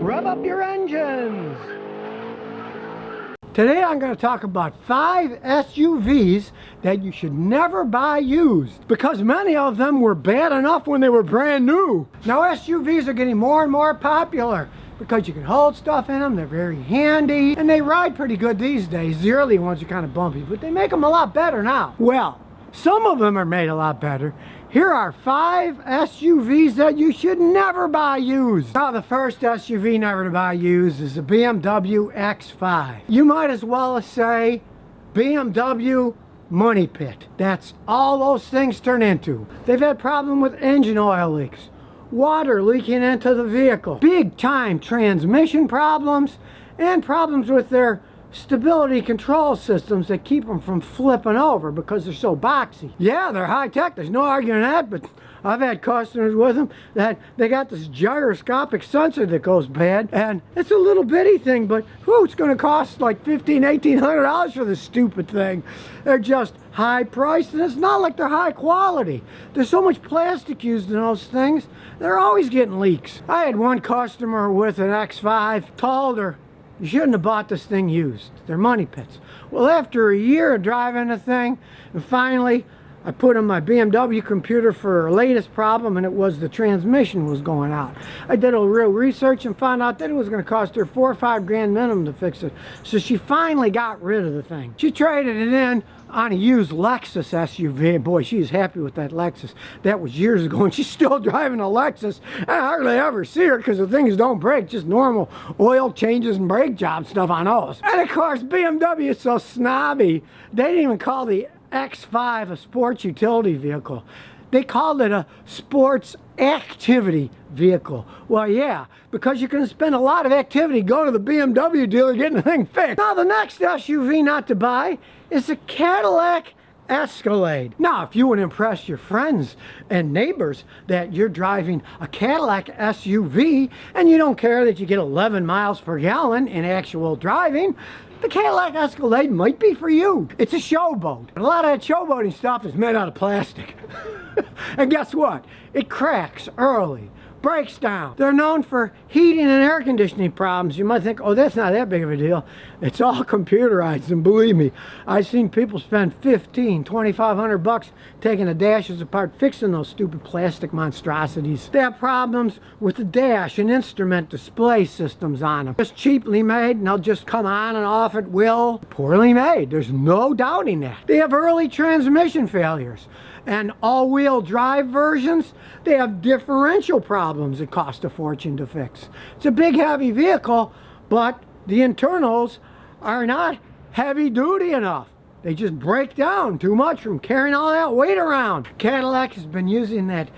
rev up your engines. Today I'm going to talk about 5 SUVs that you should never buy used, because many of them were bad enough when they were brand new. Now SUVs are getting more and more popular because you can hold stuff in them, they're very handy, and they ride pretty good these days. The early ones are kind of bumpy, but they make them a lot better now. Well, some of them are made a lot better. Here are 5 SUVs that you should never buy used. Now, the first SUV never to buy used is the Bmw X5. You might as well say BMW Money Pit. That's all those things turn into. They've had problems with engine oil leaks, water leaking into the vehicle, big time transmission problems, and problems with their stability control systems that keep them from flipping over because they're so boxy. Yeah, they're high tech, there's no arguing that, but I've had customers with them that they got this gyroscopic sensor that goes bad, and it's a little bitty thing, but whew, it's going to cost like $1,800 for this stupid thing. They're just high priced, and it's not like they're high quality. There's so much plastic used in those things, they're always getting leaks. I had one customer with an X5, told her, "You shouldn't have bought this thing used. They're money pits." Well, after a year of driving the thing, and finally I put in my BMW computer for her latest problem, and it was the transmission was going out. I did a real research and found out that it was going to cost her $4 or $5 grand minimum to fix it. So she finally got rid of the thing. She traded it in on a used Lexus SUV, and boy, she's happy with that Lexus. That was years ago, and she's still driving a Lexus. I hardly ever see her because the things don't break, just normal oil changes and brake job stuff on those. And of course, BMW is so snobby, they didn't even call the X5 a sports utility vehicle. They called it a sports activity vehicle. Well, yeah, because you're going to spend a lot of activity going to the BMW dealer getting the thing fixed. Now, the next SUV not to buy is a Cadillac Escalade. Now, if you want to impress your friends and neighbors that you're driving a Cadillac SUV and you don't care that you get 11 miles per gallon in actual driving, the Cadillac Escalade might be for you. It's a showboat. A lot of that showboating stuff is made out of plastic. And guess what? It cracks early, breaks down. They're known for heating and air conditioning problems. You might think, oh, that's not that big of a deal. It's all computerized, and believe me, I've seen people spend $1,500, $2,500 taking the dashes apart, fixing those stupid plastic monstrosities. They have problems with the dash and instrument display systems on them. Just cheaply made, and they'll just come on and off at will. Poorly made, there's no doubting that. They have early transmission failures. And all-wheel drive versions, they have differential problems that cost a fortune to fix. It's a big, heavy vehicle, but the internals are not heavy-duty enough. They just break down too much from carrying all that weight around. Cadillac has been using that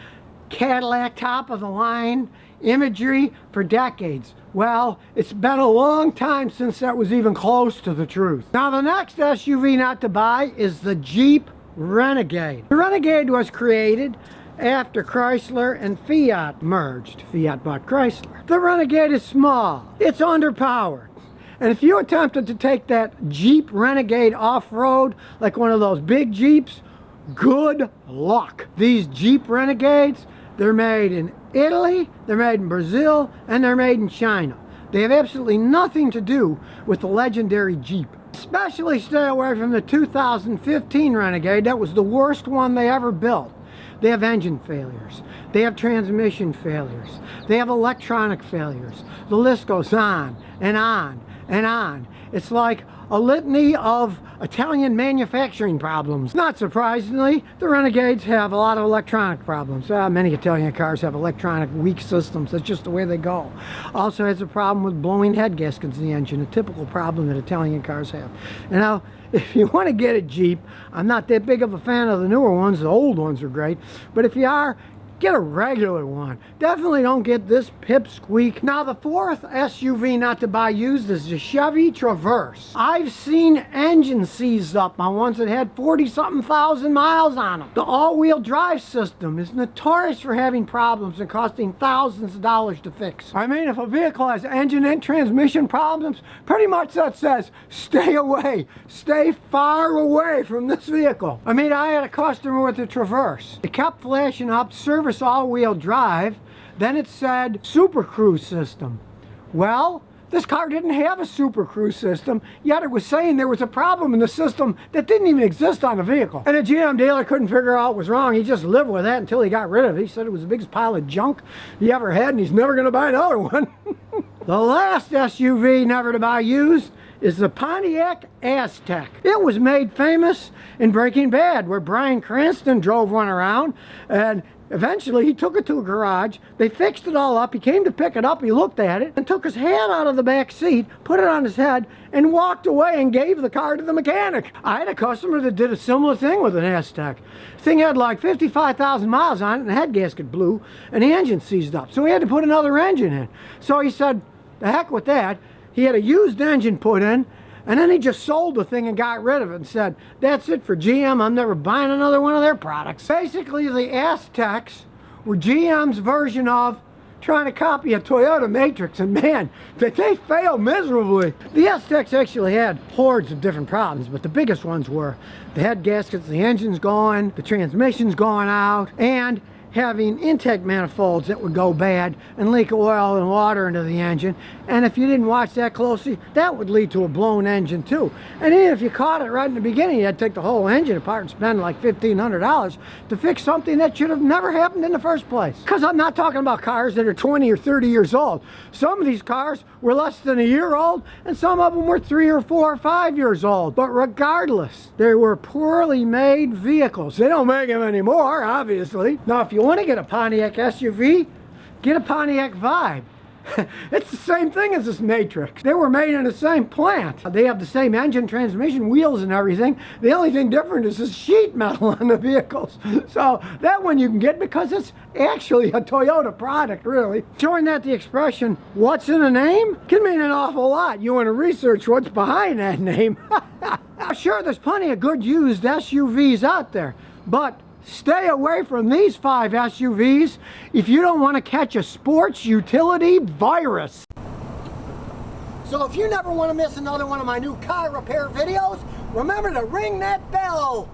Cadillac top-of-the-line imagery for decades. Well, it's been a long time since that was even close to the truth. Now, the next SUV not to buy is the Jeep Renegade. The Renegade was created after Chrysler and Fiat merged. Fiat bought Chrysler. The Renegade is small. It's underpowered. And if you attempted to take that Jeep Renegade off-road like one of those big Jeeps, good luck. These Jeep Renegades, they're made in Italy, they're made in Brazil, and they're made in China. They have absolutely nothing to do with the legendary Jeep. Especially stay away from the 2015 Renegade. That was the worst one they ever built. They have engine failures. They have transmission failures. They have electronic failures. The list goes on and on and on. It's like a litany of Italian manufacturing problems. Not surprisingly, the Renegades have a lot of electronic problems. Many Italian cars have electronic weak systems. That's just the way they go. Also has a problem with blowing head gaskets in the engine, a typical problem that Italian cars have. And now, if you want to get a Jeep, I'm not that big of a fan of the newer ones. The old ones are great. But if you are, get a regular one. Definitely don't get this pipsqueak. Now, the fourth SUV not to buy used is the Chevy Traverse. I've seen engine seized up on ones that had 40-something thousand miles on them. The all-wheel drive system is notorious for having problems and costing thousands of dollars to fix. I mean, if a vehicle has engine and transmission problems, pretty much that says, stay away. Stay far away from this vehicle. I mean, I had a customer with a Traverse. It kept flashing up service all-wheel drive, then it said Super Cruise system. Well, this car didn't have a Super Cruise system, yet it was saying there was a problem in the system that didn't even exist on the vehicle. And the GM dealer couldn't figure out what was wrong. He just lived with that until he got rid of it. He said it was the biggest pile of junk he ever had, and he's never going to buy another one. The last SUV never to buy used is the Pontiac Aztek. It was made famous in Breaking Bad, where Bryan Cranston drove one around, and eventually he took it to a garage. They fixed it all up. He came to pick it up. He looked at it and took his hand out of the back seat, put it on his head, and walked away and gave the car to the mechanic. I had a customer that did a similar thing with an Aztek. The thing had like 55,000 miles on it, and the head gasket blew, and the engine seized up. So he had to put another engine in. So he said, the heck with that. He had a used engine put in, and then he just sold the thing and got rid of it and said, that's it for GM, I'm never buying another one of their products. Basically, the Azteks were GM's version of trying to copy a Toyota Matrix, and man, did they fail miserably. The Azteks actually had hordes of different problems, but the biggest ones were the head gaskets, the engine's going, the transmission's going out, and having intake manifolds that would go bad and leak oil and water into the engine. And if you didn't watch that closely, that would lead to a blown engine too. And even if you caught it right in the beginning, you had to take the whole engine apart and spend like $1,500 to fix something that should have never happened in the first place. Because I'm not talking about cars that are 20 or 30 years old. Some of these cars were less than a year old, and some of them were 3 or 4 or 5 years old. But regardless, they were poorly made vehicles. They don't make them anymore, obviously. Now, if you want to get a Pontiac SUV, get a Pontiac Vibe. It's the same thing as this Matrix. They were made in the same plant. They have the same engine, transmission, wheels, and everything. The only thing different is the sheet metal on the vehicles. So that one you can get because it's actually a Toyota product, really. Showing that the expression, what's in a name, can mean an awful lot. You want to research what's behind that name. Sure, there's plenty of good used SUVs out there, but stay away from these 5 SUVs if you don't want to catch a sports utility virus. So if you never want to miss another one of my new car repair videos, remember to ring that bell.